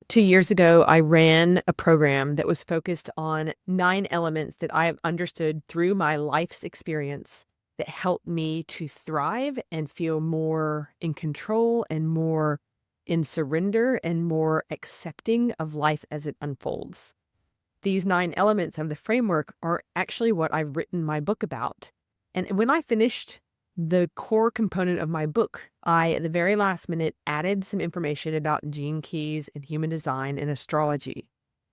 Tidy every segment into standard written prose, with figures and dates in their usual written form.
2 years ago, I ran a program that was focused on 9 elements that I have understood through my life's experience that helped me to thrive and feel more in control and more in surrender and more accepting of life as it unfolds. These 9 elements of the framework are actually what I've written my book about. And when I finished the core component of my book, I, at the very last minute, added some information about gene keys and human design and astrology.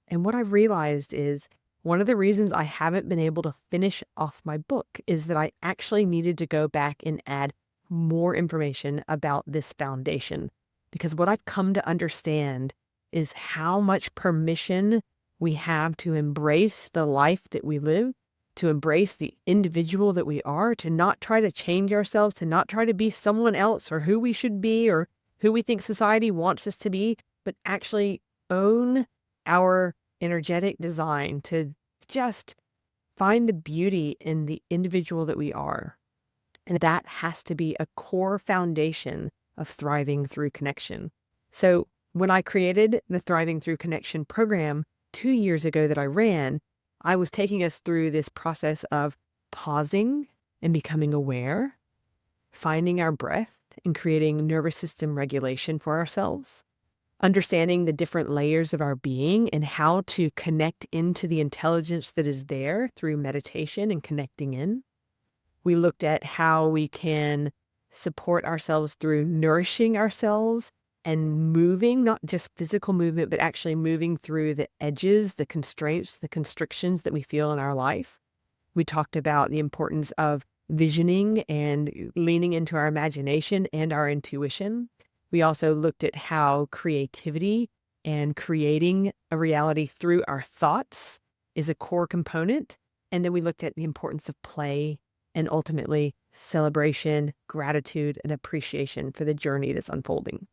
And what I've realized is one of the reasons I haven't been able to finish off my book is that I actually needed to go back and add more information about this foundation. Because what I've come to understand is how much permission we have to embrace the life that we live, to embrace the individual that we are, to not try to change ourselves, to not try to be someone else or who we should be or who we think society wants us to be, but actually own our energetic design, to just find the beauty in the individual that we are. And that has to be a core foundation of thriving through connection. So when I created the Thriving Through Connection program 2 years ago that I ran, I was taking us through this process of pausing and becoming aware, finding our breath and creating nervous system regulation for ourselves, understanding the different layers of our being and how to connect into the intelligence that is there through meditation and connecting in. We looked at how we can support ourselves through nourishing ourselves and moving, not just physical movement, but actually moving through the edges, the constraints, the constrictions that we feel in our life. We talked about the importance of visioning and leaning into our imagination and our intuition. We also looked at how creativity and creating a reality through our thoughts is a core component. And then we looked at the importance of play and ultimately celebration, gratitude, and appreciation for the journey that's unfolding.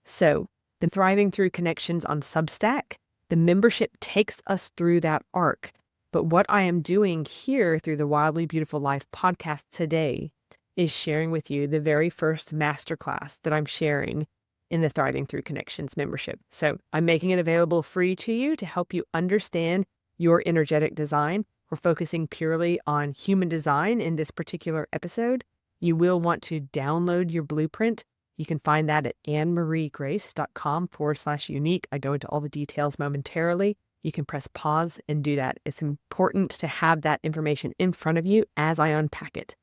So the Thriving Through Connections on Substack, the membership takes us through that arc. But what I am doing here through the Wildly Beautiful Life podcast today is sharing with you the very first masterclass that I'm sharing in the Thriving Through Connections membership. So I'm making it available free to you to help you understand your energetic design. We're focusing purely on human design in this particular episode. You will want to download your blueprint. You can find that at annemariegrace.com/unique. I go into all the details momentarily. You can press pause and do that. It's important to have that information in front of you as I unpack it.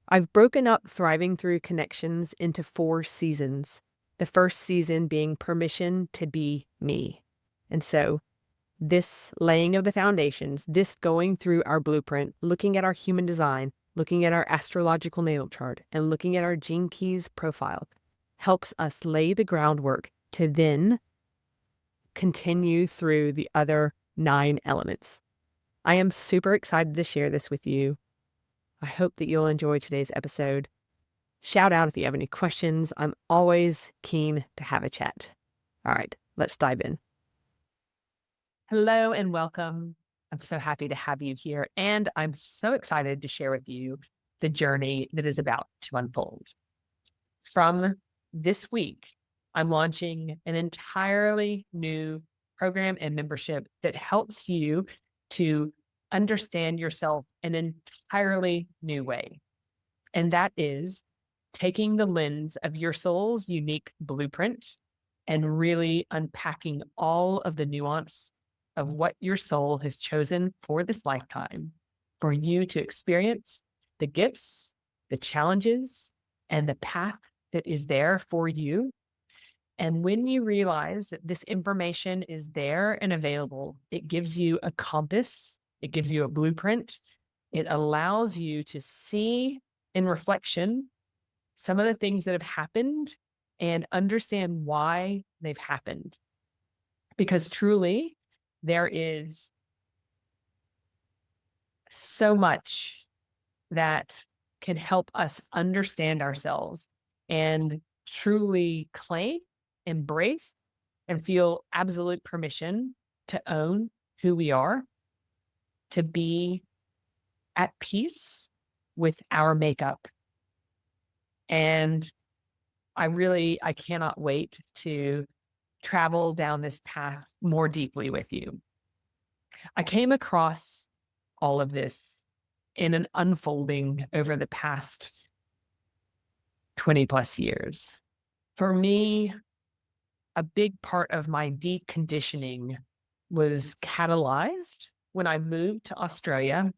I've broken up Thriving Through Connections into 4 seasons. The first season being permission to be me. And so this laying of the foundations, this going through our blueprint, looking at our human design, looking at our astrological natal chart, and looking at our gene keys profile helps us lay the groundwork to then continue through the other 9 elements. I am super excited to share this with you. I hope that you'll enjoy today's episode. Shout out if you have any questions. I'm always keen to have a chat. All right, let's dive in. Hello and welcome. I'm so happy to have you here, and I'm so excited to share with you the journey that is about to unfold. From this week, I'm launching an entirely new program and membership that helps you to understand yourself in an entirely new way. And that is taking the lens of your soul's unique blueprint and really unpacking all of the nuance of what your soul has chosen for this lifetime for you to experience the gifts, the challenges, and the path that is there for you. And when you realize that this information is there and available, it gives you a compass, it gives you a blueprint, it allows you to see in reflection some of the things that have happened and understand why they've happened. Because truly, there is so much that can help us understand ourselves and truly claim, embrace, and feel absolute permission to own who we are, to be at peace with our makeup. And I cannot wait to travel down this path more deeply with you. I came across all of this in an unfolding over the past 20 plus years. For me, a big part of my deconditioning was catalyzed when I moved to Australia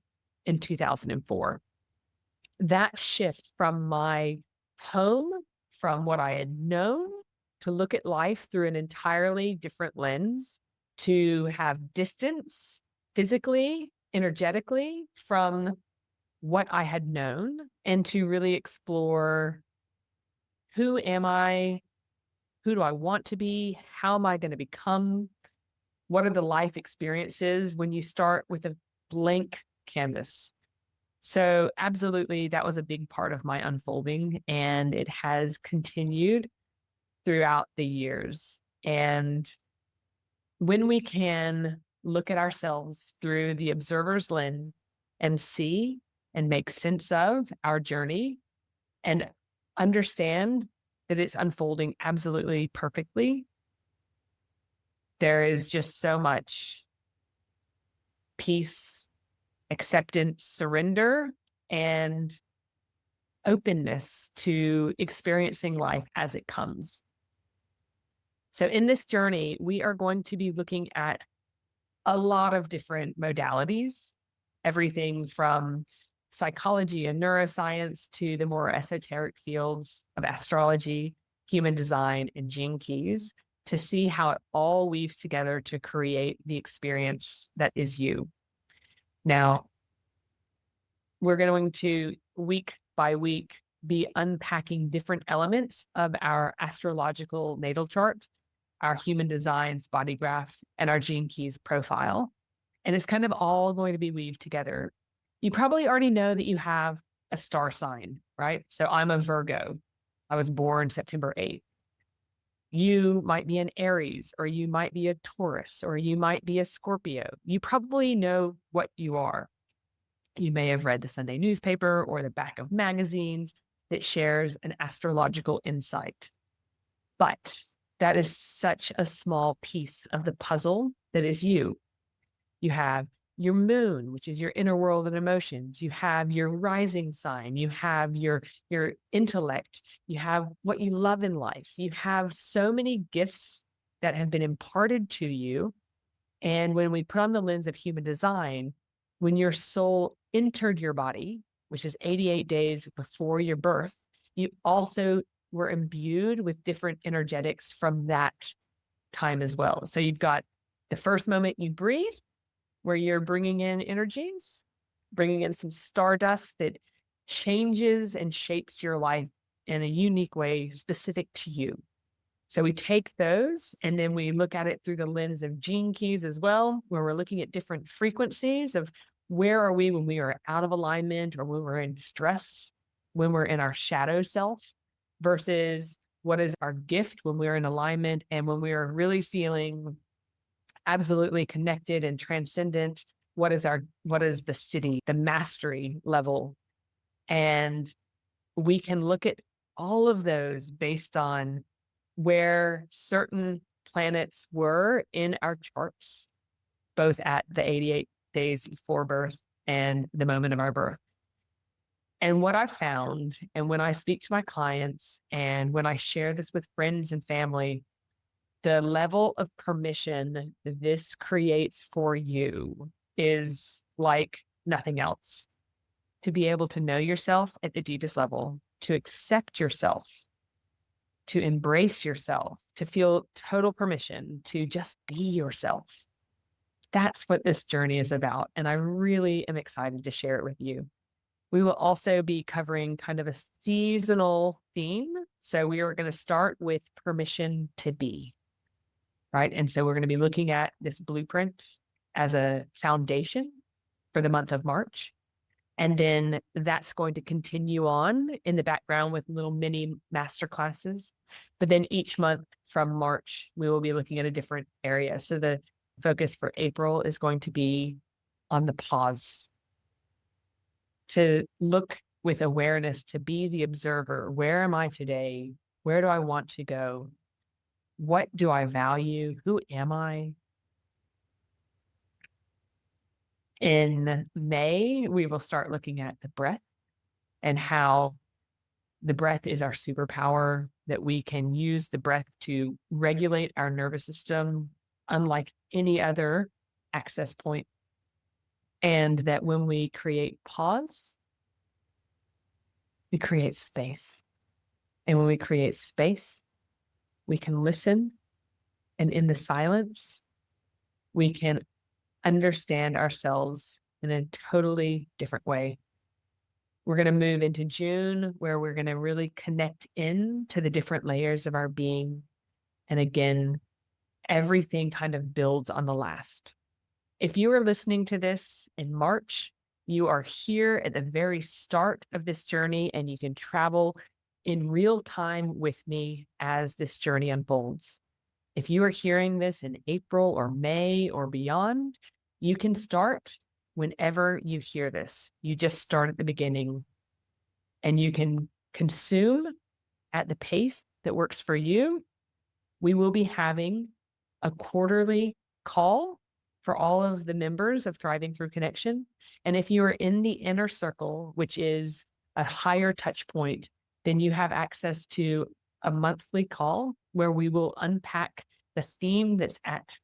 in 2004. That shift from my home, from what I had known, to look at life through an entirely different lens, to have distance physically, energetically from what I had known, and to really explore, who am I? Who do I want to be? How am I going to become? What are the life experiences when you start with a blank canvas? So, absolutely, that was a big part of my unfolding, and it has continued throughout the years. And when we can look at ourselves through the observer's lens and see and make sense of our journey and understand that it's unfolding absolutely perfectly, there is just so much peace, acceptance, surrender, and openness to experiencing life as it comes. So, in this journey, we are going to be looking at a lot of different modalities, everything from psychology and neuroscience to the more esoteric fields of astrology, human design, and gene keys, to see how it all weaves together to create the experience that is you. Now, we're going to, week by week, be unpacking different elements of our astrological natal chart, our human designs body graph, and our gene keys profile. And it's kind of all going to be weaved together. You probably already know that you have a star sign, right? So I'm a Virgo. I was born September 8th. You might be an Aries, or you might be a Taurus, or you might be a Scorpio. You probably know what you are. You may have read the Sunday newspaper or the back of magazines that shares an astrological insight. But that is such a small piece of the puzzle that is you. You have your moon, which is your inner world and emotions. You have your rising sign. You have your intellect. You have what you love in life. You have so many gifts that have been imparted to you. And when we put on the lens of human design, when your soul entered your body, which is 88 days before your birth, you also were imbued with different energetics from that time as well. So you've got the first moment you breathe, where you're bringing in energies, bringing in some stardust that changes and shapes your life in a unique way specific to you. So we take those and then we look at it through the lens of gene keys as well, where we're looking at different frequencies of where are we when we are out of alignment, or when we're in stress, when we're in our shadow self, versus what is our gift when we're in alignment and when we are really feeling absolutely connected and transcendent. What is the city, the mastery level? And we can look at all of those based on where certain planets were in our charts, both at the 88 days before birth and the moment of our birth. And what I found, and when I speak to my clients and when I share this with friends and family, the level of permission this creates for you is like nothing else. To be able to know yourself at the deepest level, to accept yourself, to embrace yourself, to feel total permission to just be yourself. That's what this journey is about. And I really am excited to share it with you. We will also be covering kind of a seasonal theme. So we are going to start with permission to be, right? And so we're going to be looking at this blueprint as a foundation for the month of March. And then that's going to continue on in the background with little mini masterclasses. But then each month from March, we will be looking at a different area. So the focus for April is going to be on the pause, to look with awareness, to be the observer. Where am I today? Where do I want to go? What do I value? Who am I? In May, we will start looking at the breath and how the breath is our superpower, that we can use the breath to regulate our nervous system, unlike any other access point. And that when we create pause, we create space. And when we create space, we can listen. And in the silence, we can understand ourselves in a totally different way. We're going to move into June, where we're going to really connect in to the different layers of our being. And again, everything kind of builds on the last. If you are listening to this in March, you are here at the very start of this journey, and you can travel in real time with me as this journey unfolds. If you are hearing this in April or May or beyond, you can start whenever you hear this. You just start at the beginning, and you can consume at the pace that works for you. We will be having a quarterly call for all of the members of Thriving Through Connection. And if you are in the inner circle, which is a higher touch point, then you have access to a monthly call where we will unpack the theme that's at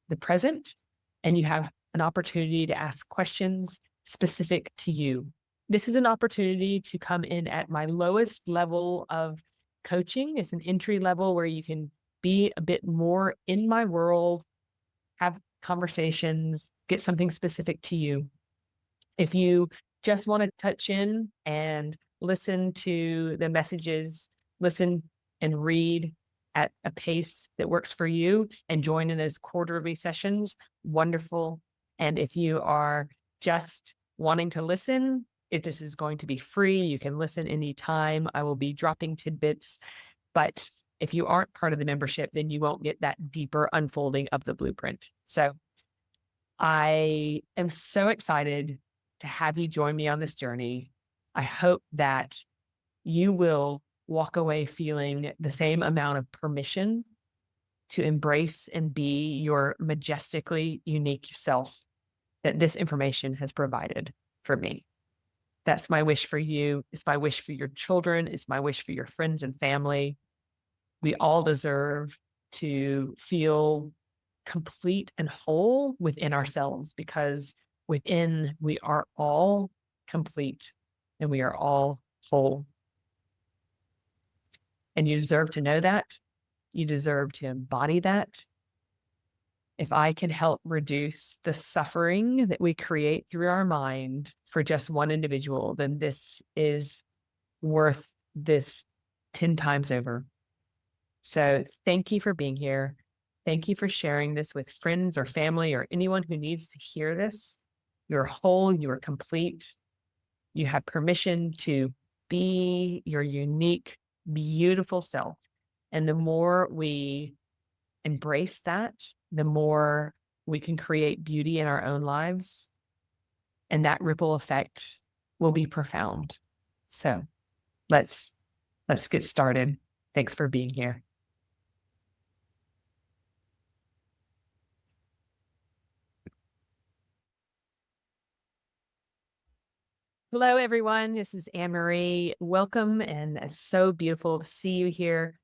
the present, and you have an opportunity to ask questions specific to you. This is an opportunity to come in at my lowest level of coaching. It's an entry level where you can be a bit more in my world, have conversations, get something specific to you. If you just want to touch in and listen to the messages, listen and read at a pace that works for you and join in those quarterly sessions, wonderful. And if you are just wanting to listen, if this is going to be free, you can listen anytime. I will be dropping tidbits, but if you aren't part of the membership, then you won't get that deeper unfolding of the blueprint. So I am so excited to have you join me on this journey. I hope that you will walk away feeling the same amount of permission to embrace and be your majestically unique self that this information has provided for me. That's my wish for you. It's my wish for your children. It's my wish for your friends and family. We all deserve to feel complete and whole within ourselves, because within we are all complete and we are all whole. And you deserve to know that. You deserve to embody that. If I can help reduce the suffering that we create through our mind for just one individual, then this is worth this 10 times over. So thank you for being here. Thank you for sharing this with friends or family or anyone who needs to hear this. You're whole, you are complete. You have permission to be your unique, beautiful self. And the more we embrace that, the more we can create beauty in our own lives. And that ripple effect will be profound. So let's get started. Thanks for being here. Hello, everyone. This is Anne Marie. Welcome, and it's so beautiful to see you here.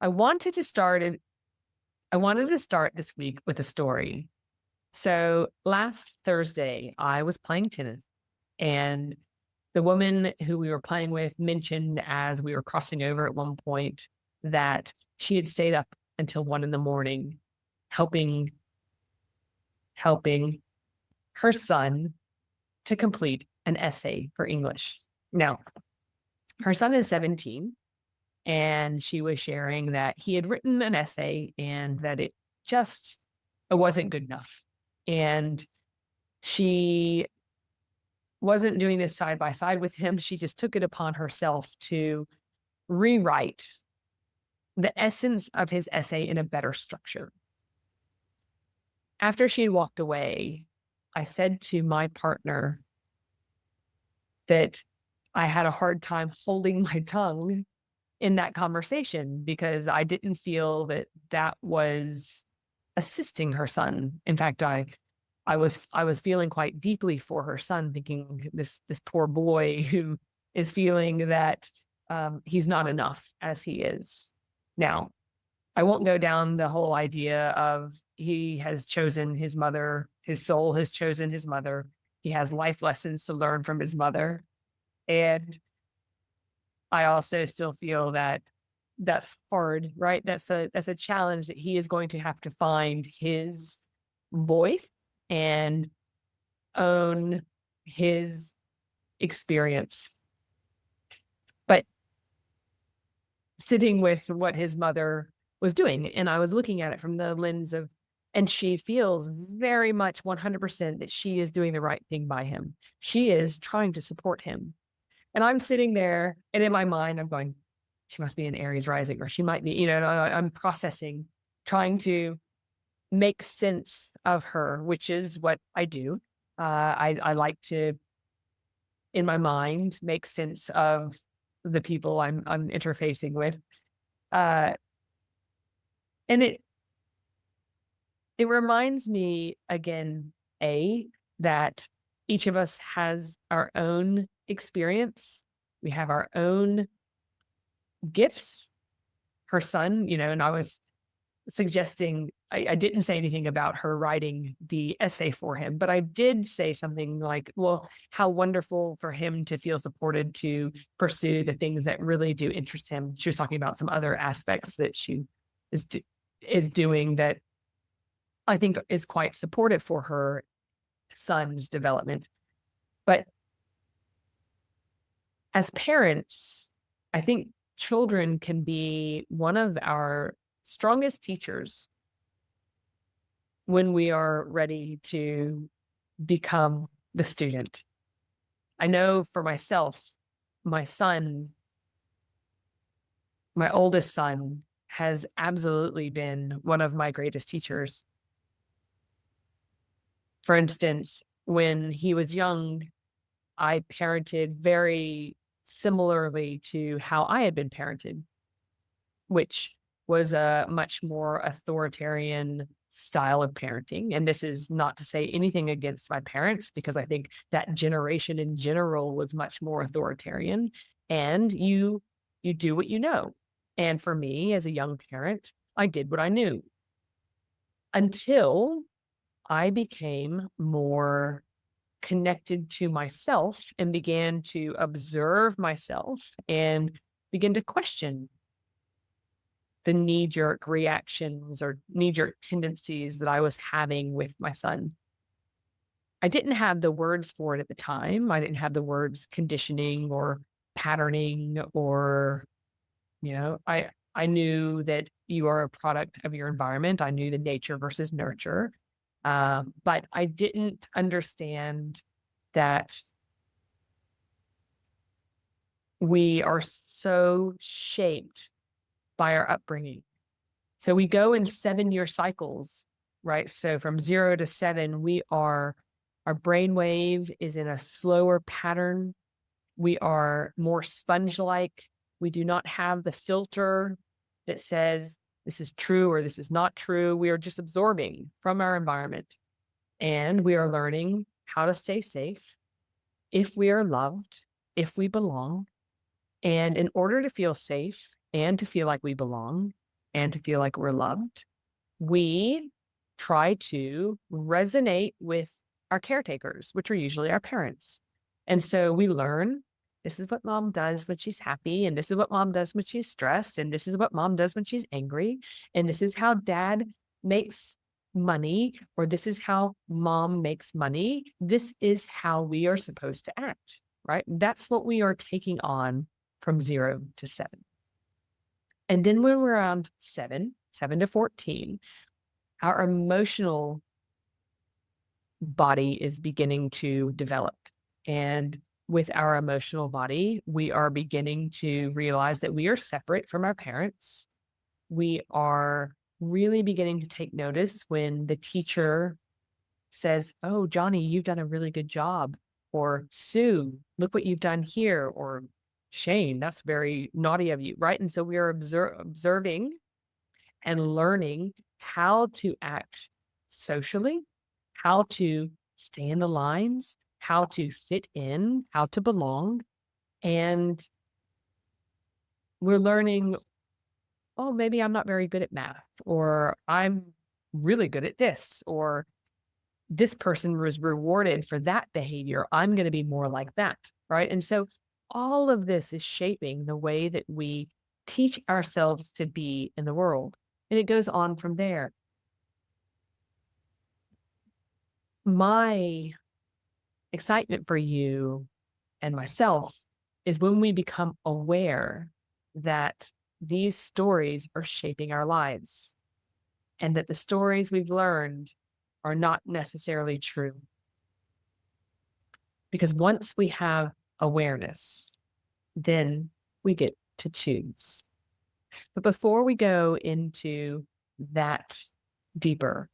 I wanted to start this week with a story. So last Thursday, I was playing tennis, and the woman who we were playing with mentioned as we were crossing over at one point that she had stayed up until 1 a.m. helping her son to complete an essay for English. Now, her son is 17, and she was sharing that he had written an essay and that it wasn't good enough. And she wasn't doing this side by side with him. She just took it upon herself to rewrite the essence of his essay in a better structure. After she had walked away, I said to my partner that I had a hard time holding my tongue in that conversation because I didn't feel that that was assisting her son. In fact, I was feeling quite deeply for her son, thinking this poor boy who is feeling that he's not enough as he is. Now, I won't go down the whole idea of he has chosen his mother, his soul has chosen his mother. He has life lessons to learn from his mother. And I also still feel that that's hard, right? That's a challenge that he is going to have to find his voice and own his experience. But sitting with what his mother was doing, and I was looking at it from the lens of, and she feels very much 100% that she is doing the right thing by him. She is trying to support him. And I'm sitting there, and in my mind, I'm going, she must be an Aries rising, or she might be, and I'm processing, trying to make sense of her, which is what I do. I like to, in my mind, make sense of the people I'm interfacing with. Uh, and it reminds me again, that each of us has our own experience. We have our own gifts. Her son, and I was suggesting, I didn't say anything about her writing the essay for him, but I did say something like, well, how wonderful for him to feel supported to pursue the things that really do interest him. She was talking about some other aspects that she is is doing that I think is quite supportive for her son's development. But as parents, I think children can be one of our strongest teachers when we are ready to become the student. I know for myself, my son, my oldest son, has absolutely been one of my greatest teachers. For instance, when he was young, I parented very similarly to how I had been parented, which was a much more authoritarian style of parenting. And this is not to say anything against my parents, because I think that generation in general was much more authoritarian. And you do what you know. And for me, as a young parent, I did what I knew until I became more connected to myself and began to observe myself and begin to question the knee jerk reactions or knee jerk tendencies that I was having with my son. I didn't have the words for it at the time. I didn't have the words conditioning or patterning or, I knew that you are a product of your environment. I knew the nature versus nurture. But I didn't understand that we are so shaped by our upbringing. So we go in 7-year cycles, right? So from 0 to 7, our brainwave is in a slower pattern. We are more sponge-like. We do not have the filter that says this is true or this is not true. We are just absorbing from our environment. And we are learning how to stay safe, if we are loved, if we belong. And in order to feel safe and to feel like we belong and to feel like we're loved, we try to resonate with our caretakers, which are usually our parents. And so we learn this is what mom does when she's happy, and this is what mom does when she's stressed, and this is what mom does when she's angry, and this is how dad makes money, or this is how mom makes money. This is how we are supposed to act, right? That's what we are taking on from 0 to 7. And then when we're around 7 to 14, our emotional body is beginning to develop. And with our emotional body, we are beginning to realize that we are separate from our parents. We are really beginning to take notice when the teacher says, "Oh, Johnny, you've done a really good job." Or, "Sue, look what you've done here." Or, shame. That's very naughty of you, right? And so we are observing and learning how to act socially, how to stay in the lines, how to fit in, how to belong. And we're learning, oh, maybe I'm not very good at math, or I'm really good at this, or this person was rewarded for that behavior. I'm going to be more like that. Right. And so all of this is shaping the way that we teach ourselves to be in the world. And it goes on from there. My excitement for you and myself is when we become aware that these stories are shaping our lives and that the stories we've learned are not necessarily true. Because once we have awareness, then we get to choose. But before we go into that deeper,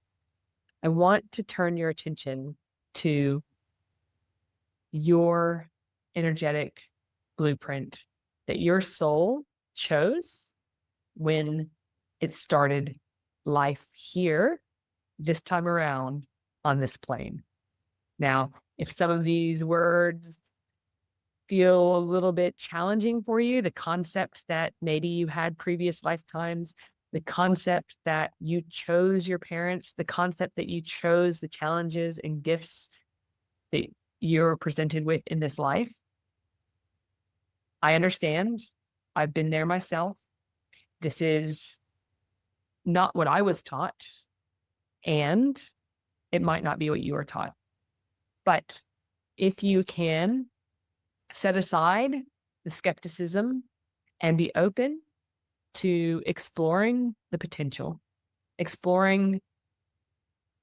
I want to turn your attention to your energetic blueprint that your soul chose when it started life here this time around on this plane. Now, if some of these words feel a little bit challenging for you, the concept that maybe you had previous lifetimes, the concept that you chose your parents, the concept that you chose the challenges and gifts that you're presented with in this life, I understand. I've been there myself. This is not what I was taught, and it might not be what you were taught. But if you can set aside the skepticism and be open to exploring the potential, exploring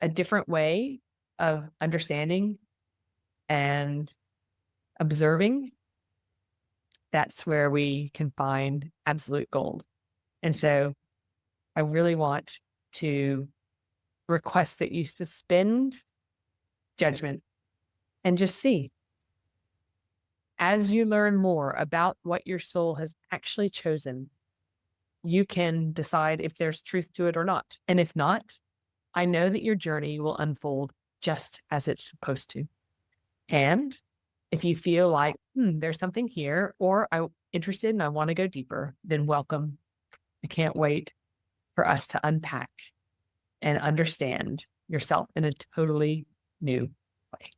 a different way of understanding and observing, that's where we can find absolute gold. And so I really want to request that you suspend judgment and just see. As you learn more about what your soul has actually chosen, you can decide if there's truth to it or not. And if not, I know that your journey will unfold just as it's supposed to. And if you feel like, there's something here, or I'm interested and I want to go deeper, then welcome. I can't wait for us to unpack and understand yourself in a totally new way.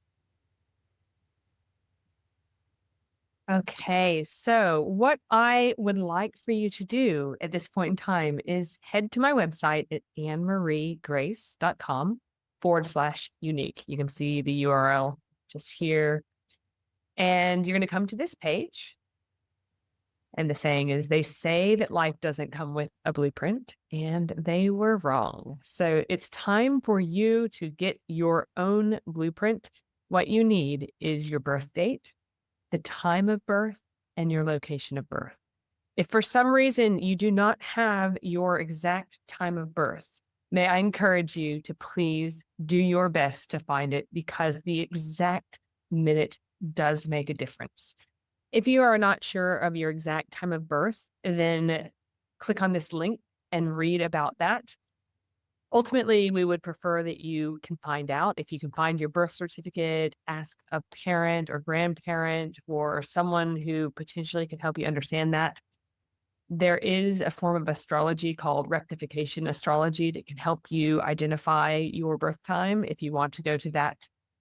Okay, so what I would like for you to do at this point in time is head to my website at annemariegrace.com/unique. You can see the URL just here. And you're going to come to this page. And the saying is, they say that life doesn't come with a blueprint, and they were wrong. So it's time for you to get your own blueprint. What you need is your birth date, the time of birth, and your location of birth. If for some reason you do not have your exact time of birth, may I encourage you to please do your best to find it, because the exact minute does make a difference. If you are not sure of your exact time of birth, then click on this link and read about that. Ultimately, we would prefer that you can find out. If you can find your birth certificate, ask a parent or grandparent or someone who potentially can help you understand that. There is a form of astrology called rectification astrology that can help you identify your birth time if you want to go to that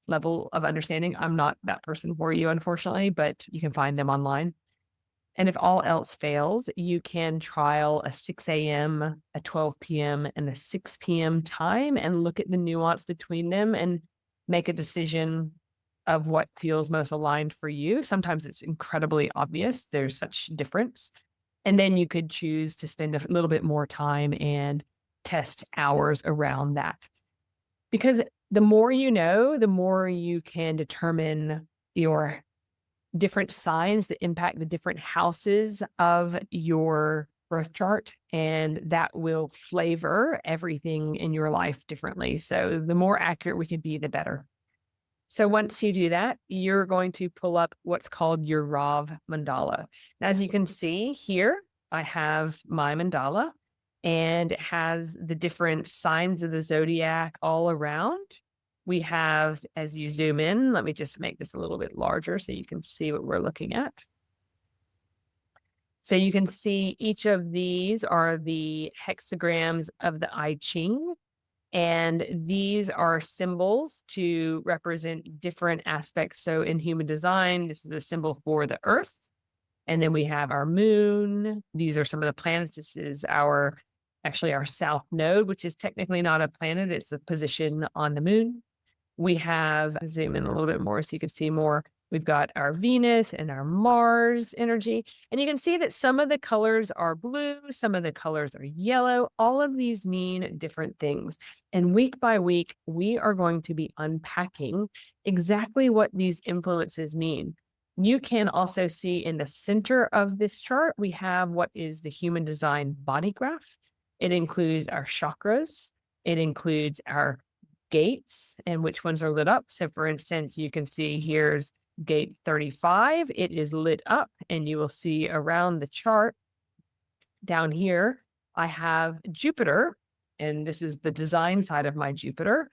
level of understanding. I'm not that person for you, unfortunately, but you can find them online. And if all else fails, you can trial a 6 a.m., a 12 p.m., and a 6 p.m. time and look at the nuance between them and make a decision of what feels most aligned for you. Sometimes it's incredibly obvious. There's such difference. And then you could choose to spend a little bit more time and test hours around that. Because the more you know, the more you can determine your different signs that impact the different houses of your birth chart, and that will flavor everything in your life differently. So the more accurate we can be, the better. So once you do that, you're going to pull up what's called your Rav mandala. As you can see here, I have my mandala and it has the different signs of the zodiac all around. We have, as you zoom in, let me just make this a little bit larger so you can see what we're looking at. So you can see each of these are the hexagrams of the I Ching. And these are symbols to represent different aspects. So in human design, this is a symbol for the earth. And then we have our moon. These are some of the planets. This is actually our south node, which is technically not a planet. It's a position on the moon. We have, zoom in a little bit more so you can see more. We've got our Venus and our Mars energy. And you can see that some of the colors are blue, some of the colors are yellow. All of these mean different things. And week by week, we are going to be unpacking exactly what these influences mean. You can also see in the center of this chart, we have what is the human design body graph. It includes our chakras. It includes our gates and which ones are lit up. So for instance, you can see here's gate 35. It is lit up and you will see around the chart down here, I have Jupiter, and this is the design side of my Jupiter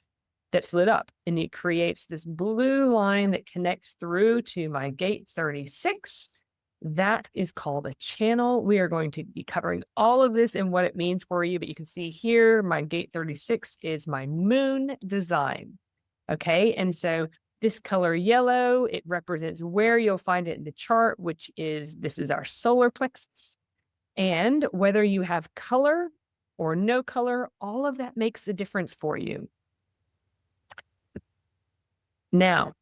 that's lit up, and it creates this blue line that connects through to my gate 36. That is called a channel. We are going to be covering all of this and what it means for you, but you can see here, my gate 36 is my moon design. Okay, and so this color yellow, it represents where you'll find it in the chart, which is, this is our solar plexus. And whether you have color or no color, all of that makes a difference for you. Now,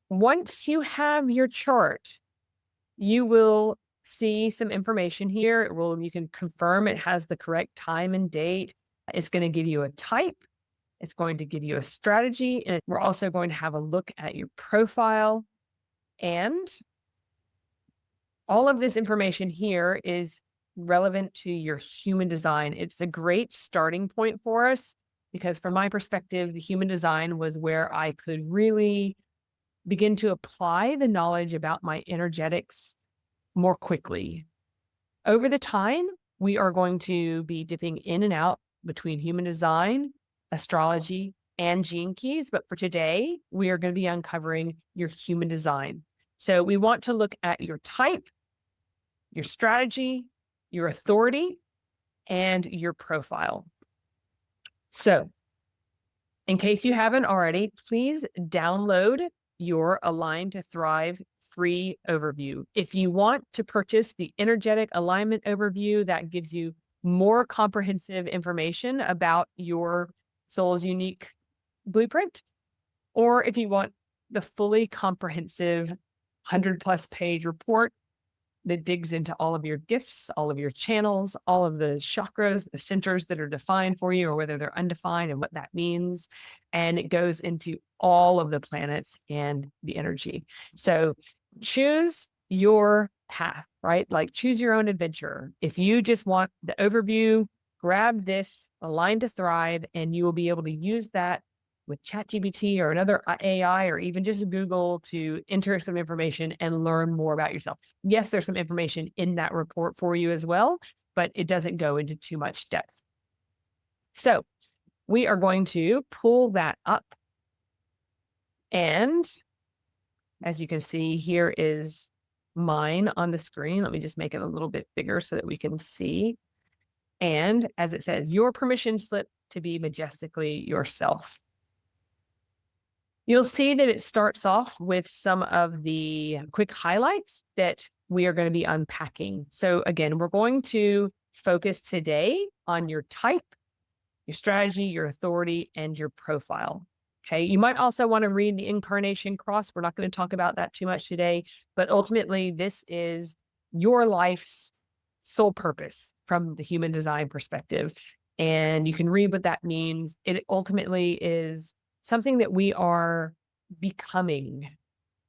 once you have your chart, you will see some information here. You can confirm it has the correct time and date. It's going to give you a type. It's going to give you a strategy. And we're also going to have a look at your profile. And all of this information here is relevant to your human design. It's a great starting point for us because from my perspective, the human design was where I could really begin to apply the knowledge about my energetics more quickly. Over the time, we are going to be dipping in and out between human design, astrology, and gene keys. But for today, we are going to be uncovering your human design. So we want to look at your type, your strategy, your authority, and your profile. So in case you haven't already, please download your Align to Thrive free overview. If you want to purchase the energetic alignment overview, that gives you more comprehensive information about your soul's unique blueprint, or if you want the fully comprehensive 100+ page report that digs into all of your gifts, all of your channels, all of the chakras, the centers that are defined for you, or whether they're undefined and what that means. And it goes into all of the planets and the energy. So choose your path, right? Like choose your own adventure. If you just want the overview, grab this Align to Thrive, and you will be able to use that with ChatGPT or another AI, or even just Google to enter some information and learn more about yourself. Yes, there's some information in that report for you as well, but it doesn't go into too much depth. So we are going to pull that up. And as you can see, here is mine on the screen. Let me just make it a little bit bigger so that we can see. And as it says, your permission slip to be majestically yourself. You'll see that it starts off with some of the quick highlights that we are going to be unpacking. So again, we're going to focus today on your type, your strategy, your authority, and your profile. Okay. You might also want to read the Incarnation Cross. We're not going to talk about that too much today, but ultimately this is your life's sole purpose from the human design perspective. And you can read what that means. It ultimately is something that we are becoming.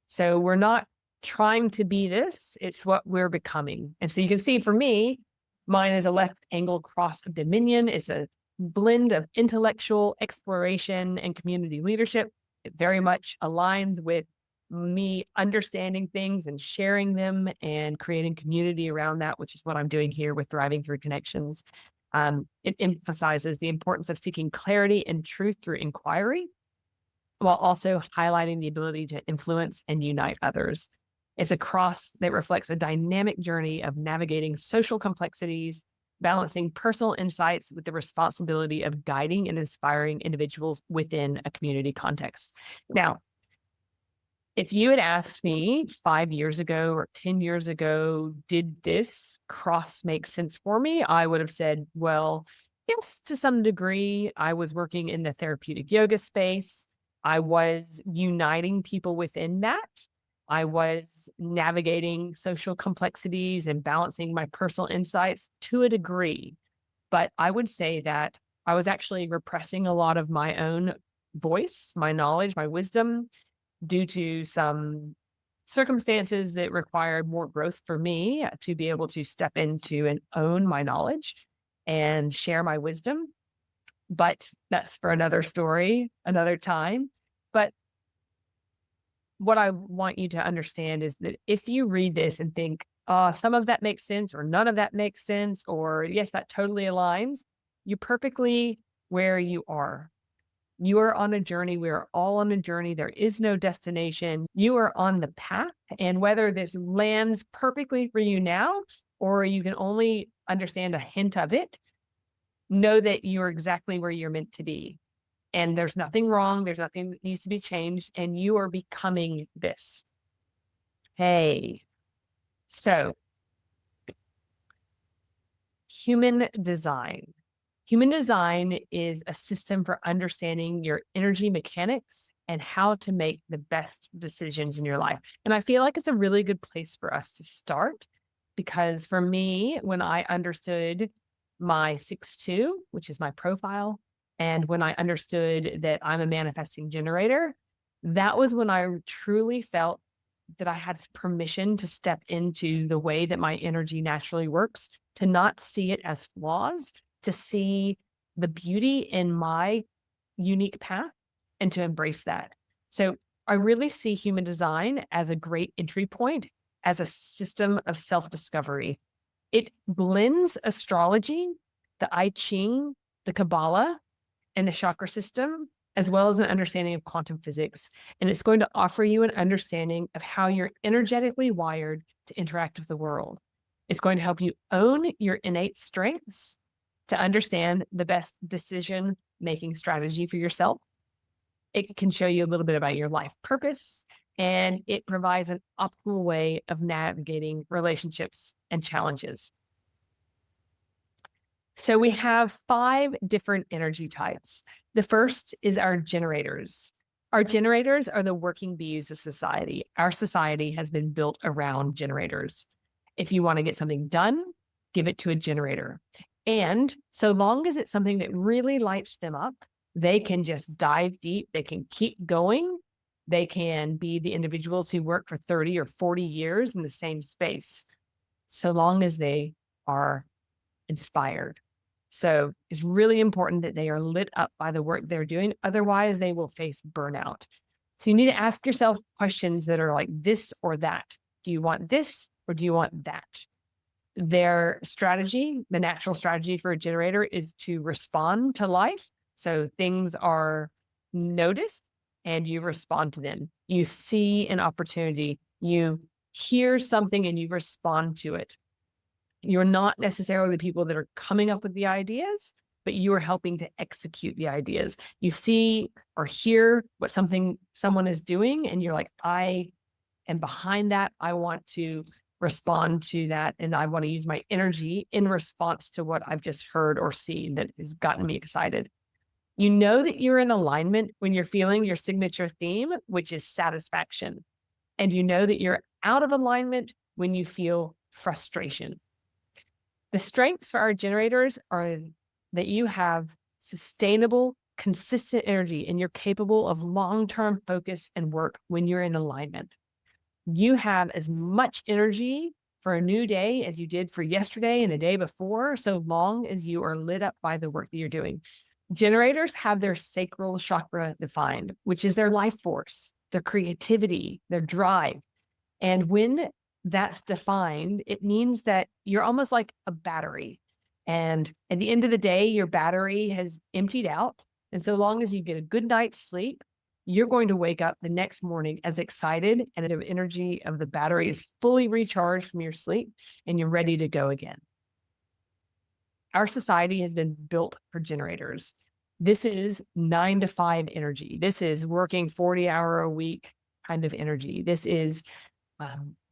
So we're not trying to be this, it's what we're becoming. And so you can see for me, mine is a left angle cross of dominion. It's a blend of intellectual exploration and community leadership. It very much aligns with me understanding things and sharing them and creating community around that, which is what I'm doing here with Thriving Through Connections. It emphasizes the importance of seeking clarity and truth through inquiry, while also highlighting the ability to influence and unite others. It's a cross that reflects a dynamic journey of navigating social complexities, balancing personal insights with the responsibility of guiding and inspiring individuals within a community context. Now, if you had asked me 5 years ago or 10 years ago, did this cross make sense for me? I would have said, well, yes, to some degree. I was working in the therapeutic yoga space. I was uniting people within that. I was navigating social complexities and balancing my personal insights to a degree. But I would say that I was actually repressing a lot of my own voice, my knowledge, my wisdom, due to some circumstances that required more growth for me to be able to step into and own my knowledge and share my wisdom. But that's for another story, another time. But what I want you to understand is that if you read this and think, some of that makes sense, or none of that makes sense, or yes, that totally aligns, you're perfectly where you are. You are on a journey. We are all on a journey. There is no destination. You are on the path. And whether this lands perfectly for you now, or you can only understand a hint of it, know that you're exactly where you're meant to be. And there's nothing wrong. There's nothing that needs to be changed. And you are becoming this. Hey, so human design. Human design is a system for understanding your energy mechanics and how to make the best decisions in your life. And I feel like it's a really good place for us to start because for me, when I understood my 6-2, which is my profile, and when I understood that I'm a manifesting generator, that was when I truly felt that I had permission to step into the way that my energy naturally works, to not see it as flaws, to see the beauty in my unique path and to embrace that. So I really see human design as a great entry point, as a system of self discovery. It blends astrology, the I Ching, the Kabbalah, and the chakra system, as well as an understanding of quantum physics. And it's going to offer you an understanding of how you're energetically wired to interact with the world. It's going to help you own your innate strengths to understand the best decision making strategy for yourself. It can show you a little bit about your life purpose, and it provides an optimal way of navigating relationships and challenges. So we have 5 different energy types. The first is our generators. Our generators are the working bees of society. Our society has been built around generators. If you want to get something done, give it to a generator. And so long as it's something that really lights them up, they can just dive deep. They can keep going. They can be the individuals who work for 30 or 40 years in the same space, so long as they are inspired. So it's really important that they are lit up by the work they're doing. Otherwise, they will face burnout. So you need to ask yourself questions that are like this or that. Do you want this or do you want that? Their strategy, the natural strategy for a generator, is to respond to life. So things are noticed and you respond to them. You see an opportunity, you hear something and you respond to it. You're not necessarily the people that are coming up with the ideas, but you are helping to execute the ideas. You see or hear what someone is doing, and you're like, I am behind that. I want to respond to that. And I want to use my energy in response to what I've just heard or seen that has gotten me excited. You know that you're in alignment when you're feeling your signature theme, which is satisfaction. And you know that you're out of alignment when you feel frustration. The strengths for our generators are that you have sustainable, consistent energy and you're capable of long-term focus and work when you're in alignment. You have as much energy for a new day as you did for yesterday and the day before, so long as you are lit up by the work that you're doing. Generators have their sacral chakra defined, which is their life force, their creativity, their drive. And when that's defined, it means that you're almost like a battery. And at the end of the day, your battery has emptied out. And so long as you get a good night's sleep, you're going to wake up the next morning as excited and the energy of the battery is fully recharged from your sleep and you're ready to go again. Our society has been built for generators. This is 9 to 5 energy. This is working 40-hour a week kind of energy. This is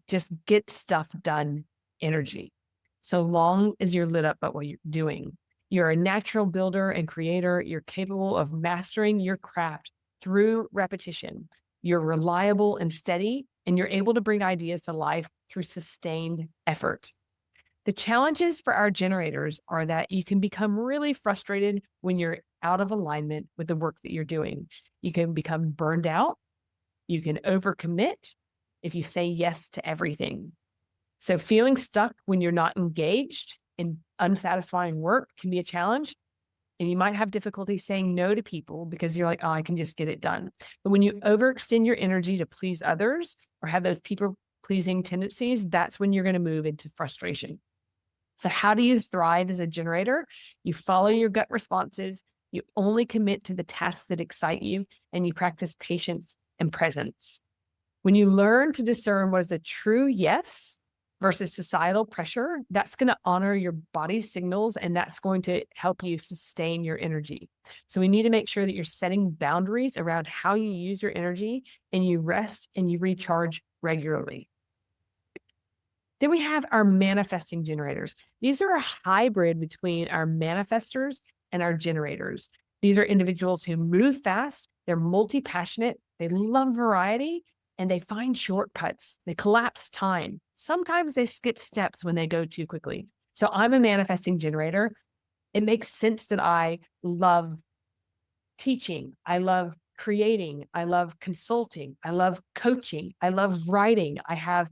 just get stuff done energy. So long as you're lit up by what you're doing, you're a natural builder and creator. You're capable of mastering your craft through repetition. You're reliable and steady, and you're able to bring ideas to life through sustained effort. The challenges for our generators are that you can become really frustrated when you're out of alignment with the work that you're doing. You can become burned out. You can overcommit if you say yes to everything. So feeling stuck when you're not engaged in unsatisfying work can be a challenge. And you might have difficulty saying no to people because you're like, oh, I can just get it done. But when you overextend your energy to please others or have those people pleasing tendencies, that's when you're going to move into frustration. So how do you thrive as a generator? You follow your gut responses. You only commit to the tasks that excite you, and you practice patience and presence. When you learn to discern what is a true yes versus societal pressure, that's going to honor your body signals, and that's going to help you sustain your energy. So we need to make sure that you're setting boundaries around how you use your energy, and you rest and you recharge regularly. Then we have our manifesting generators. These are a hybrid between our manifestors and our generators. These are individuals who move fast, they're multi-passionate, they love variety, and they find shortcuts. They collapse time. Sometimes they skip steps when they go too quickly. So I'm a manifesting generator. It makes sense that I love teaching. I love creating. I love consulting. I love coaching. I love writing. I have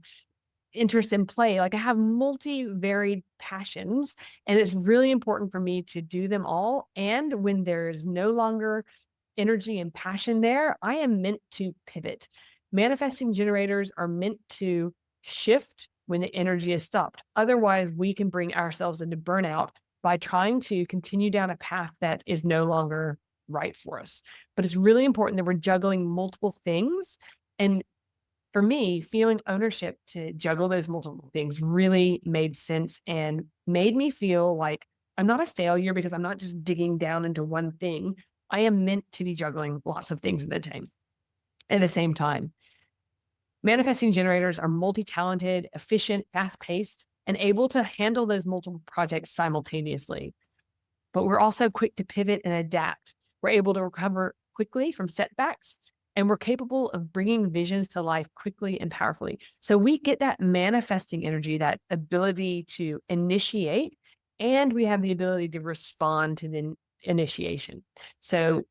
interest in play. Like I have multi-varied passions, and it's really important for me to do them all. And when there's no longer energy and passion there, I am meant to pivot. Manifesting generators are meant to shift when the energy is stopped. Otherwise, we can bring ourselves into burnout by trying to continue down a path that is no longer right for us. But it's really important that we're juggling multiple things. And for me, feeling ownership to juggle those multiple things really made sense and made me feel like I'm not a failure because I'm not just digging down into one thing. I am meant to be juggling lots of things at the same time. Manifesting generators are multi-talented, efficient, fast-paced, and able to handle those multiple projects simultaneously. But we're also quick to pivot and adapt. We're able to recover quickly from setbacks, and we're capable of bringing visions to life quickly and powerfully. So we get that manifesting energy, that ability to initiate, and we have the ability to respond to the initiation. So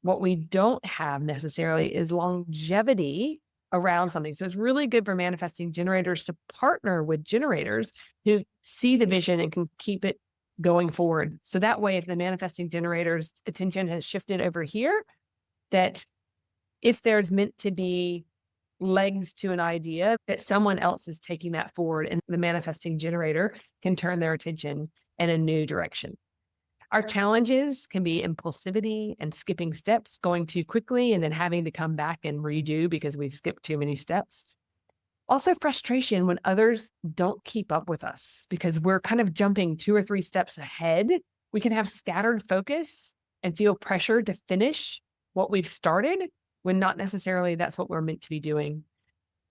what we don't have necessarily is longevity around something. So it's really good for manifesting generators to partner with generators who see the vision and can keep it going forward. So that way, if the manifesting generator's attention has shifted over here, that if there's meant to be legs to an idea, that someone else is taking that forward and the manifesting generator can turn their attention in a new direction. Our challenges can be impulsivity and skipping steps, going too quickly and then having to come back and redo because we've skipped too many steps. Also, frustration when others don't keep up with us because we're kind of jumping 2 or 3 steps ahead. We can have scattered focus and feel pressure to finish what we've started when not necessarily that's what we're meant to be doing.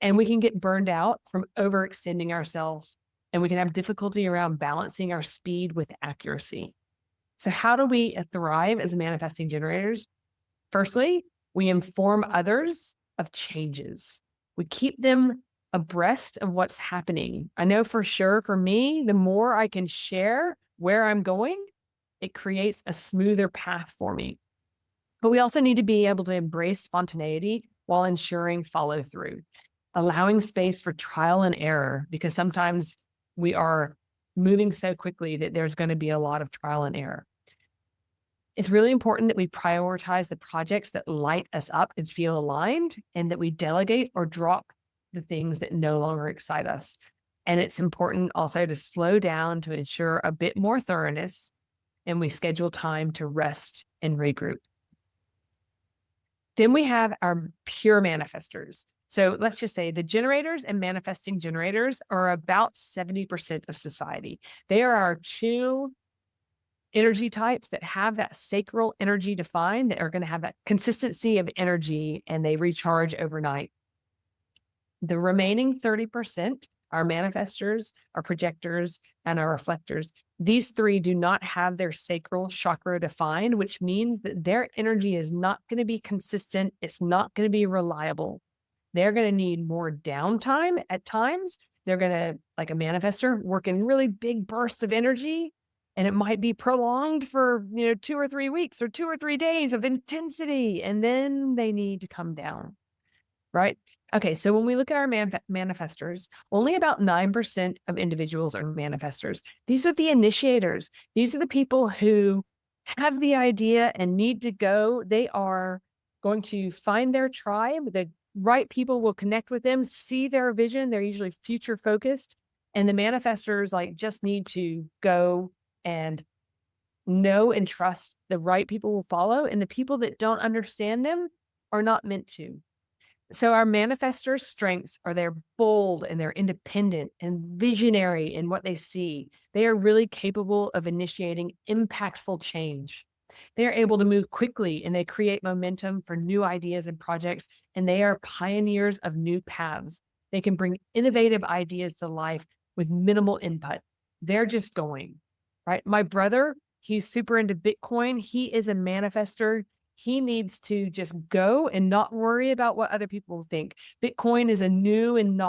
And we can get burned out from overextending ourselves, and we can have difficulty around balancing our speed with accuracy. So how do we thrive as manifesting generators? Firstly, we inform others of changes. We keep them abreast of what's happening. I know for sure for me, the more I can share where I'm going, it creates a smoother path for me. But we also need to be able to embrace spontaneity while ensuring follow through, allowing space for trial and error, because sometimes we are moving so quickly that there's going to be a lot of trial and error. It's really important that we prioritize the projects that light us up and feel aligned, and that we delegate or drop the things that no longer excite us. And it's important also to slow down to ensure a bit more thoroughness, and we schedule time to rest and regroup. Then we have our pure manifestors. So let's just say the generators and manifesting generators are about 70% of society. They are our two energy types that have that sacral energy defined, that are going to have that consistency of energy, and they recharge overnight. The remaining 30%, our manifestors, our projectors, and our reflectors, these three do not have their sacral chakra defined, which means that their energy is not going to be consistent. It's not going to be reliable. They're going to need more downtime at times. They're going to, like a manifestor, work in really big bursts of energy. And it might be prolonged for, 2 or 3 weeks or 2 or 3 days of intensity. And then they need to come down, right? Okay, so when we look at our manifestors, only about 9% of individuals are manifestors. These are the initiators. These are the people who have the idea and need to go. They are going to find their tribe. The right people will connect with them, see their vision. They're usually future focused. And the manifestors just need to go and know and trust the right people will follow. And the people that don't understand them are not meant to. So our manifestors' strengths are they're bold and they're independent and visionary in what they see. They are really capable of initiating impactful change. They are able to move quickly and they create momentum for new ideas and projects, and they are pioneers of new paths. They can bring innovative ideas to life with minimal input. They're just going, right? My brother, he's super into Bitcoin. He is a manifestor. He needs to just go and not worry about what other people think. Bitcoin is a new and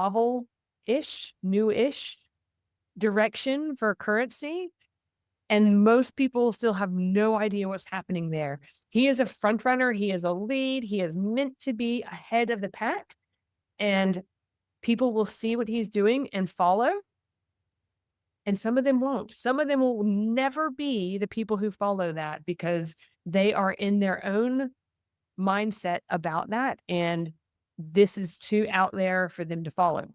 newish direction for currency. And most people still have no idea what's happening there. He is a front runner. He is a lead. He is meant to be ahead of the pack. And people will see what he's doing and follow. And some of them won't. Some of them will never be the people who follow that because they are in their own mindset about that. And this is too out there for them to follow.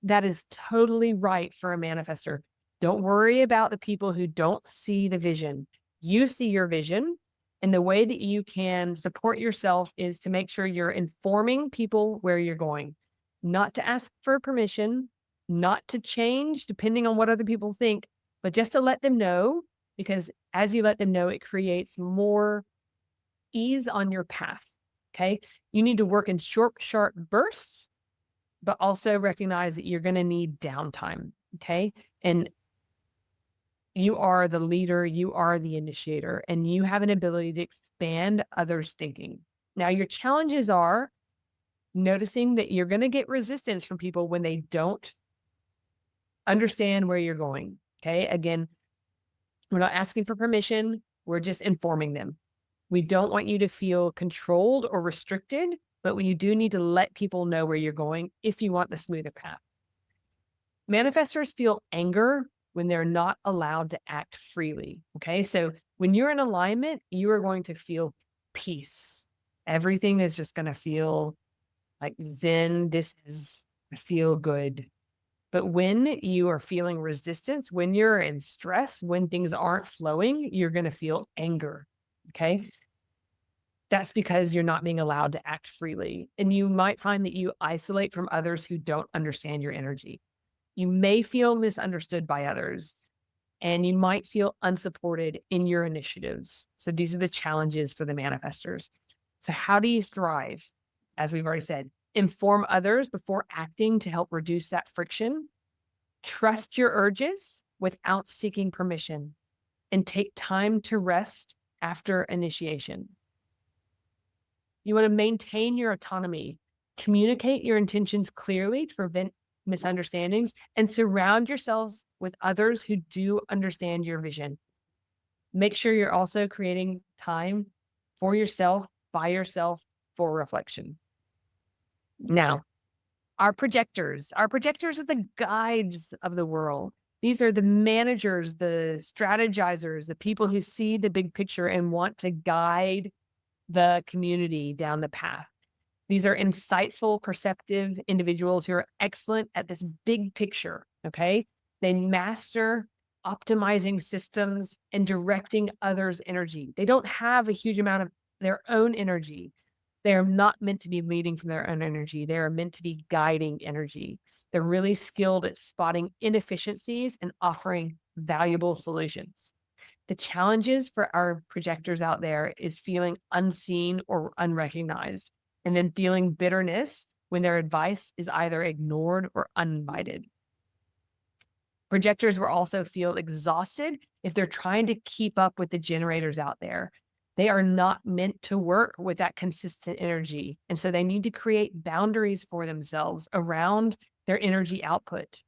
That is totally right for a manifestor. Don't worry about the people who don't see the vision. You see your vision. And the way that you can support yourself is to make sure you're informing people where you're going, not to ask for permission, not to change depending on what other people think, but just to let them know, because as you let them know, it creates more ease on your path. Okay. You need to work in short, sharp bursts, but also recognize that you're going to need downtime. Okay. And you are the leader, you are the initiator, and you have an ability to expand others' thinking. Now, your challenges are noticing that you're going to get resistance from people when they don't understand where you're going. Okay. Again, we're not asking for permission, we're just informing them. We don't want you to feel controlled or restricted, but you do need to let people know where you're going if you want the smoother path. Manifestors feel anger when they're not allowed to act freely. Okay. So when you're in alignment, you are going to feel peace. Everything is just going to feel like Zen. This is feel good. But when you are feeling resistance, when you're in stress, when things aren't flowing, you're going to feel anger. Okay. That's because you're not being allowed to act freely. And you might find that you isolate from others who don't understand your energy. You may feel misunderstood by others, and you might feel unsupported in your initiatives. So these are the challenges for the manifestors. So how do you thrive? As we've already said, inform others before acting to help reduce that friction. Trust your urges without seeking permission, and take time to rest after initiation. You want to maintain your autonomy, communicate your intentions clearly to prevent misunderstandings, and surround yourselves with others who do understand your vision. Make sure you're also creating time for yourself, by yourself, for reflection. Now, our projectors are the guides of the world. These are the managers, the strategizers, the people who see the big picture and want to guide the community down the path. These are insightful, perceptive individuals who are excellent at this big picture. Okay. They master optimizing systems and directing others' energy. They don't have a huge amount of their own energy. They are not meant to be leading from their own energy. They are meant to be guiding energy. They're really skilled at spotting inefficiencies and offering valuable solutions. The challenges for our projectors out there is feeling unseen or unrecognized, and then feeling bitterness when their advice is either ignored or uninvited. Projectors will also feel exhausted if they're trying to keep up with the generators out there. They are not meant to work with that consistent energy. And so they need to create boundaries for themselves around their energy output.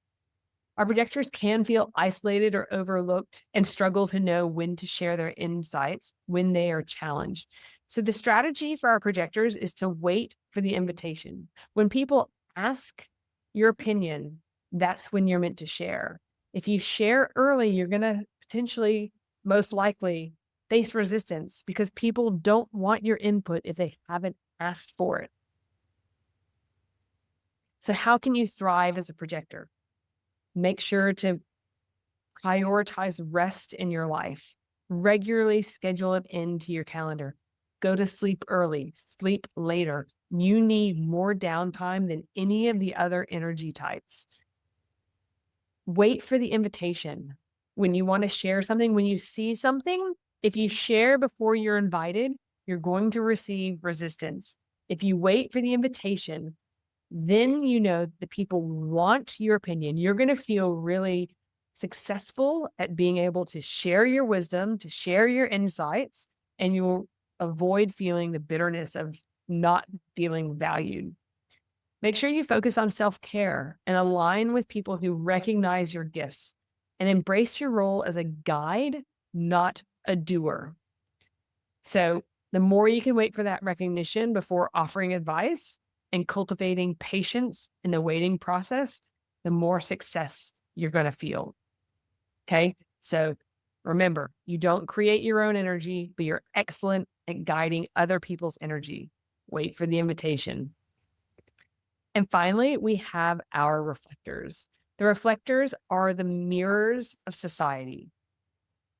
Our projectors can feel isolated or overlooked and struggle to know when to share their insights when they are challenged. So, the strategy for our projectors is to wait for the invitation. When people ask your opinion, that's when you're meant to share. If you share early, you're going to potentially, most likely, face resistance because people don't want your input if they haven't asked for it. So, how can you thrive as a projector? Make sure to prioritize rest in your life. Regularly schedule it into your calendar. Go to sleep early, sleep later. You need more downtime than any of the other energy types. Wait for the invitation. When you want to share something, when you see something, if you share before you're invited, you're going to receive resistance. If you wait for the invitation, then you know the people want your opinion. You're going to feel really successful at being able to share your wisdom, to share your insights, and you'll avoid feeling the bitterness of not feeling valued. Make sure you focus on self care and align with people who recognize your gifts and embrace your role as a guide, not a doer. So, the more you can wait for that recognition before offering advice and cultivating patience in the waiting process, the more success you're going to feel. Okay. So remember, you don't create your own energy, but you're excellent at guiding other people's energy. Wait for the invitation. And finally, we have our reflectors. The reflectors are the mirrors of society.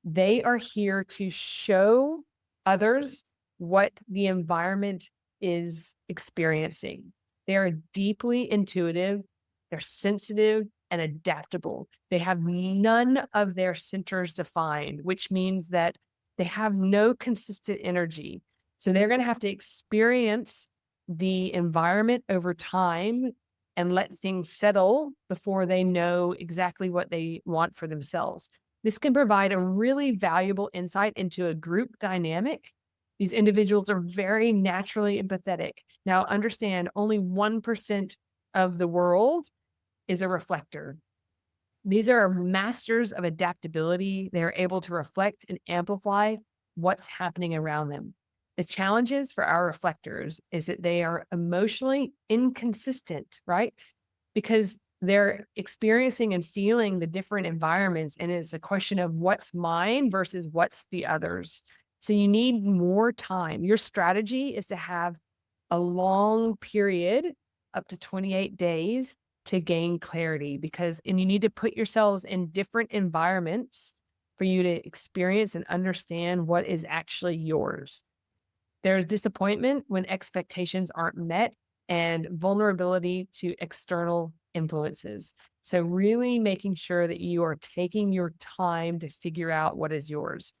They are here to show others what the environment is experiencing. They are deeply intuitive, they're sensitive and adaptable. They have none of their centers defined, which means that they have no consistent energy. So they're going to have to experience the environment over time and let things settle before they know exactly what they want for themselves. This can provide a really valuable insight into a group dynamic. These individuals are very naturally empathetic. Now, understand only 1% of the world is a reflector. These are masters of adaptability. They are able to reflect and amplify what's happening around them. The challenges for our reflectors is that they are emotionally inconsistent, right? Because they're experiencing and feeling the different environments, and it's a question of what's mine versus what's the others. So you need more time. Your strategy is to have a long period, up to 28 days, to gain clarity and you need to put yourselves in different environments for you to experience and understand what is actually yours. There's disappointment when expectations aren't met and vulnerability to external influences. So, really making sure that you are taking your time to figure out what is yours.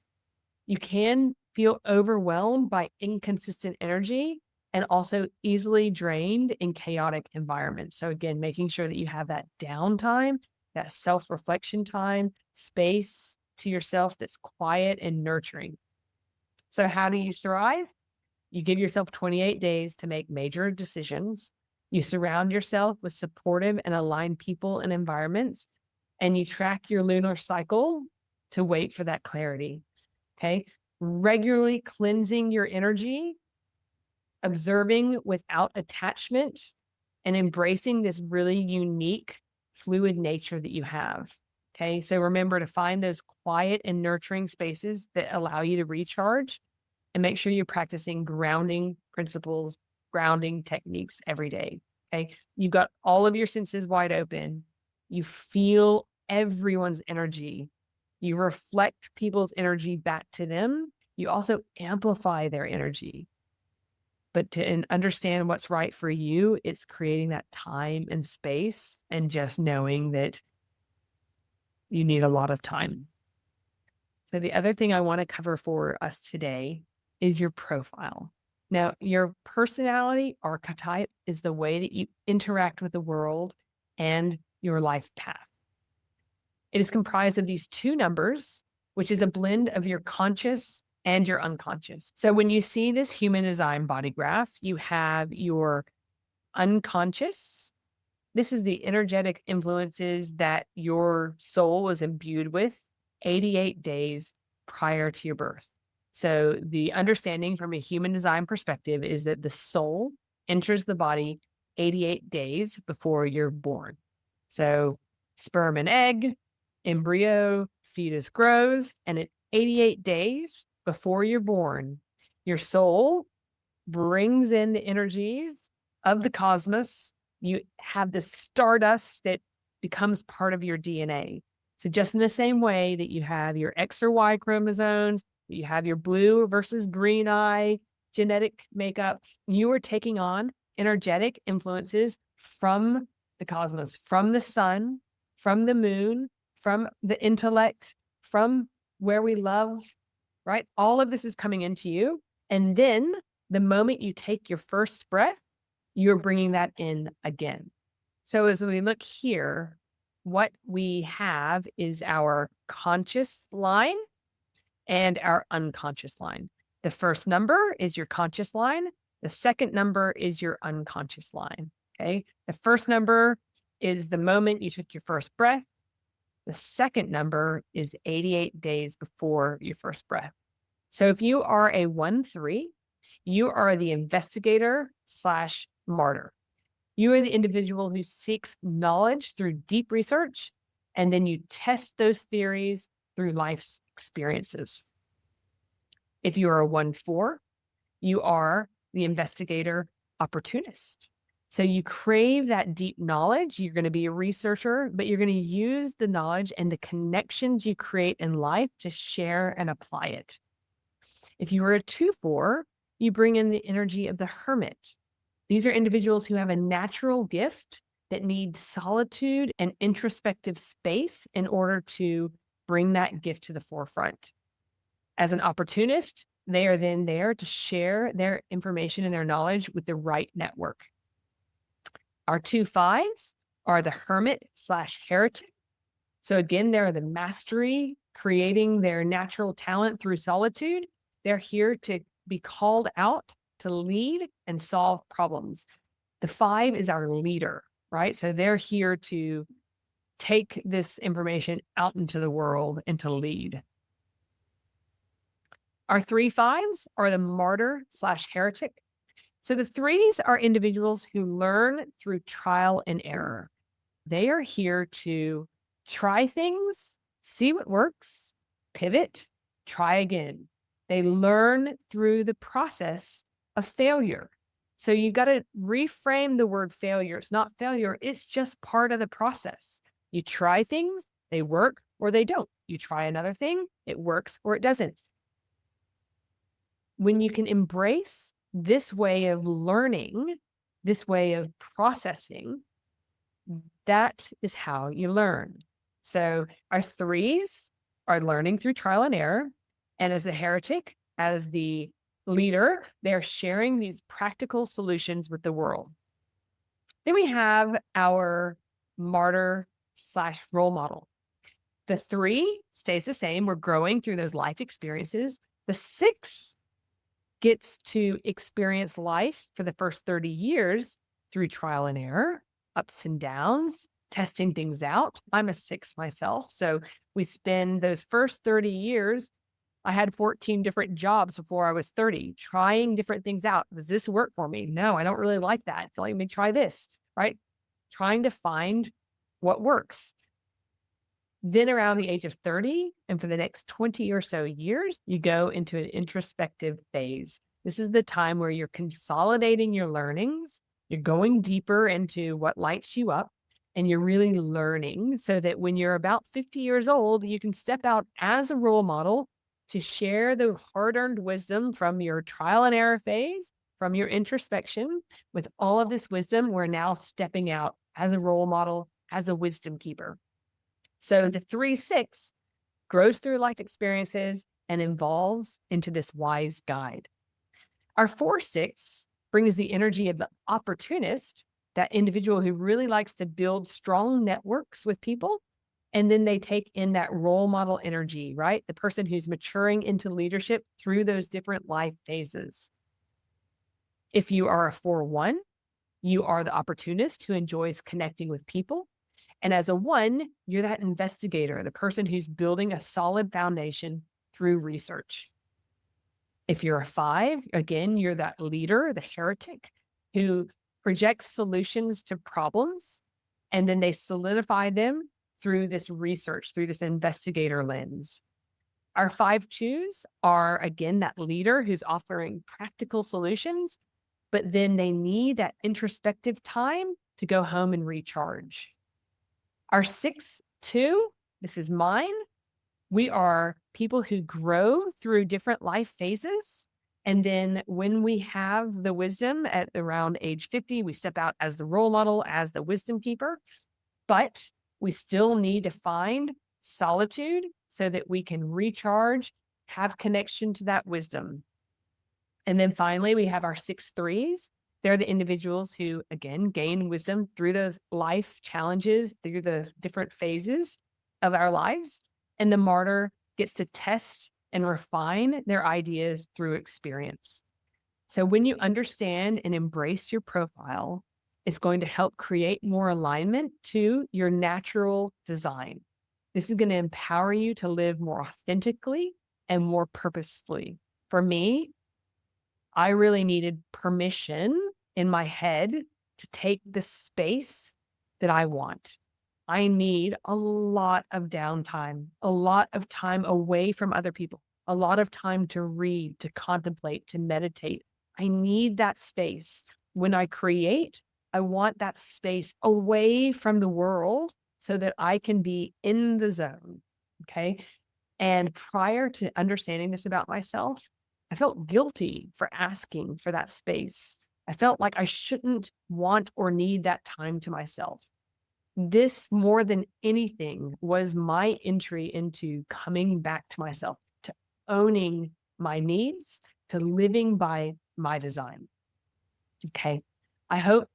You can feel overwhelmed by inconsistent energy and also easily drained in chaotic environments. So, again, making sure that you have that downtime, that self reflection time, space to yourself that's quiet and nurturing. So, how do you thrive? You give yourself 28 days to make major decisions. You surround yourself with supportive and aligned people and environments, and you track your lunar cycle to wait for that clarity. Okay. Regularly cleansing your energy, observing without attachment, and embracing this really unique, fluid nature that you have. Okay. So remember to find those quiet and nurturing spaces that allow you to recharge, and make sure you're practicing grounding principles, grounding techniques every day. Okay. You've got all of your senses wide open. You feel everyone's energy. You reflect people's energy back to them. You also amplify their energy. But understand what's right for you, it's creating that time and space and just knowing that you need a lot of time. So the other thing I want to cover for us today is your profile. Now, your personality archetype is the way that you interact with the world and your life path. It is comprised of these two numbers, which is a blend of your conscious and your unconscious. So when you see this human design body graph, you have your unconscious. This is the energetic influences that your soul was imbued with 88 days prior to your birth. So, the understanding from a human design perspective is that the soul enters the body 88 days before you're born. So, sperm and egg, embryo, fetus grows, and at 88 days before you're born, your soul brings in the energies of the cosmos. You have the stardust that becomes part of your DNA. So, just in the same way that you have your X or Y chromosomes, you have your blue versus green eye genetic makeup, you are taking on energetic influences from the cosmos, from the sun, from the moon, from the intellect, from where we love, right? All of this is coming into you. And then the moment you take your first breath, you're bringing that in again. So as we look here, what we have is our conscious line and our unconscious line. The first number is your conscious line. The second number is your unconscious line. Okay. The first number is the moment you took your first breath. The second number is 88 days before your first breath. So if you are a 1-3, you are the investigator slash martyr. You are the individual who seeks knowledge through deep research, and then you test those theories through life's experiences. If you are a 1-4, you are the investigator opportunist. So you crave that deep knowledge. You're going to be a researcher, but you're going to use the knowledge and the connections you create in life to share and apply it. If you are a 2-4, you bring in the energy of the hermit. These are individuals who have a natural gift that need solitude and introspective space in order to bring that gift to the forefront. As an opportunist, they are then there to share their information and their knowledge with the right network. Our 2-5s are the hermit slash heretic. So again, they're the mastery, creating their natural talent through solitude. They're here to be called out to lead and solve problems. The 5 is our leader, right? So they're here to take this information out into the world and to lead. Our 3-5s are the martyr slash heretic. So the 3s are individuals who learn through trial and error. They are here to try things, see what works, pivot, try again. They learn through the process of failure. So you got to reframe the word failure. It's not failure, it's just part of the process. You try things, they work or they don't. You try another thing, it works or it doesn't. When you can embrace this way of learning, this way of processing, that is how you learn. So our 3s are learning through trial and error. And as a heretic, as the leader, they're sharing these practical solutions with the world. Then we have our martyr slash role model. The 3 stays the same. We're growing through those life experiences. The 6 gets to experience life for the first 30 years through trial and error, ups and downs, testing things out. I'm a 6 myself. So we spend those first 30 years. I had 14 different jobs before I was 30, trying different things out. Does this work for me? No, I don't really like that. So let me try this, right? Trying to find what works. Then around the age of 30, and for the next 20 or so years, you go into an introspective phase. This is the time where you're consolidating your learnings, you're going deeper into what lights you up, and you're really learning so that when you're about 50 years old, you can step out as a role model to share the hard earned wisdom from your trial and error phase, from your introspection. With all of this wisdom, we're now stepping out as a role model, as a wisdom keeper. So the 3-6 grows through life experiences and evolves into this wise guide. Our 4-6 brings the energy of the opportunist, that individual who really likes to build strong networks with people. And then they take in that role model energy, right? The person who's maturing into leadership through those different life phases. If you are a 4-1, you are the opportunist who enjoys connecting with people. And as a 1, you're that investigator, the person who's building a solid foundation through research. If you're a 5, again, you're that leader, the heretic, who projects solutions to problems, and then they solidify them through this research, through this investigator lens. Our 5-2s are, again, that leader who's offering practical solutions, but then they need that introspective time to go home and recharge. Our 6-2, this is mine. We are people who grow through different life phases. And then when we have the wisdom at around age 50, we step out as the role model, as the wisdom keeper. But we still need to find solitude so that we can recharge, have connection to that wisdom. And then finally, we have our 6-3s. They're the individuals who, again, gain wisdom through those life challenges, through the different phases of our lives. And the martyr gets to test and refine their ideas through experience. So when you understand and embrace your profile, it's going to help create more alignment to your natural design. This is going to empower you to live more authentically and more purposefully. For me, I really needed permission in my head to take the space that I want. I need a lot of downtime, a lot of time away from other people, a lot of time to read, to contemplate, to meditate. I need that space. When I create, I want that space away from the world so that I can be in the zone. Okay. And prior to understanding this about myself, I felt guilty for asking for that space. I felt like I shouldn't want or need that time to myself. This, more than anything, was my entry into coming back to myself, to owning my needs, to living by my design. Okay. I hope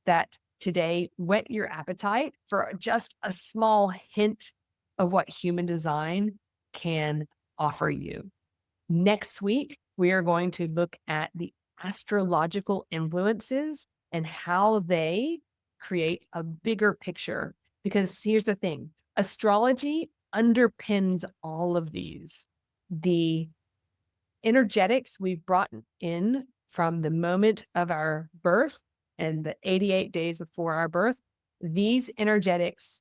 that today whet your appetite for just a small hint of what human design can offer you. Next week, we are going to look at the astrological influences and how they create a bigger picture. Because here's the thing, astrology underpins all of these. The energetics we've brought in from the moment of our birth and the 88 days before our birth, these energetics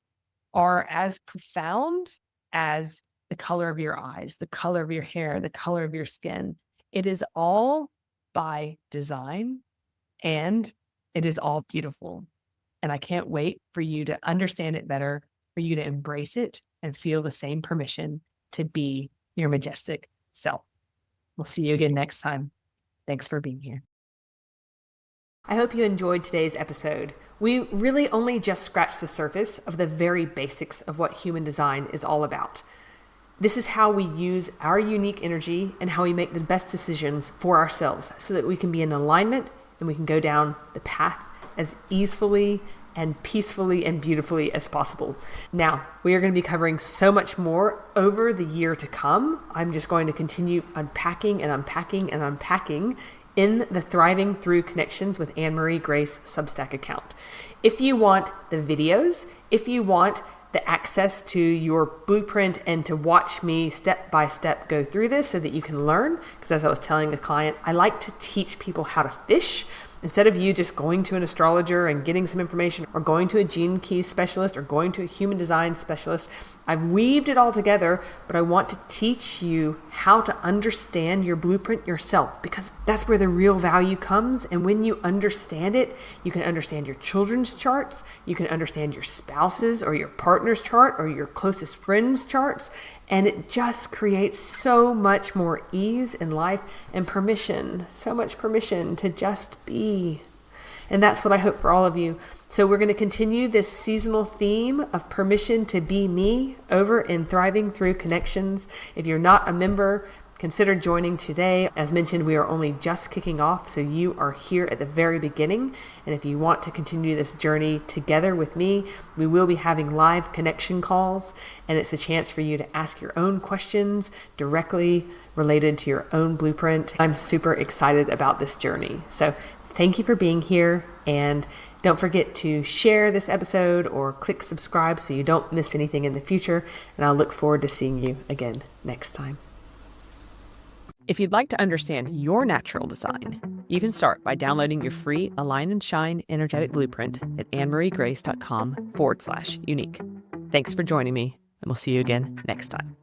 are as profound as the color of your eyes, the color of your hair, the color of your skin. It is all by design, and it is all beautiful. And I can't wait for you to understand it better, for you to embrace it and feel the same permission to be your majestic self. We'll see you again next time. Thanks for being here. I hope you enjoyed today's episode. We really only just scratched the surface of the very basics of what human design is all about. This is how we use our unique energy and how we make the best decisions for ourselves so that we can be in alignment and we can go down the path as easily and peacefully and beautifully as possible. Now, we are going to be covering so much more over the year to come. I'm just going to continue unpacking and unpacking and unpacking in the Thriving Through Connections with Anne-Marie Grace Substack account. If you want the videos, if you want the access to your blueprint and to watch me step by step go through this so that you can learn, because as I was telling a client, I like to teach people how to fish. Instead of you just going to an astrologer and getting some information, or going to a gene key specialist, or going to a human design specialist, I've weaved it all together, but I want to teach you how to understand your blueprint yourself, because that's where the real value comes. And when you understand it, you can understand your children's charts, you can understand your spouse's or your partner's chart or your closest friend's charts, and it just creates so much more ease in life and permission, so much permission to just be. And that's what I hope for all of you. So we're going to continue this seasonal theme of permission to be me over in Thriving Through Connections. If you're not a member, consider joining today. As mentioned, we are only just kicking off, so you are here at the very beginning. And if you want to continue this journey together with me, we will be having live connection calls, and it's a chance for you to ask your own questions directly related to your own blueprint. I'm super excited about this journey. So thank you for being here, and don't forget to share this episode or click subscribe so you don't miss anything in the future, and I'll look forward to seeing you again next time. If you'd like to understand your natural design, you can start by downloading your free Align and Shine Energetic Blueprint at AnnMarieGrace.com/unique. Thanks for joining me, and we'll see you again next time.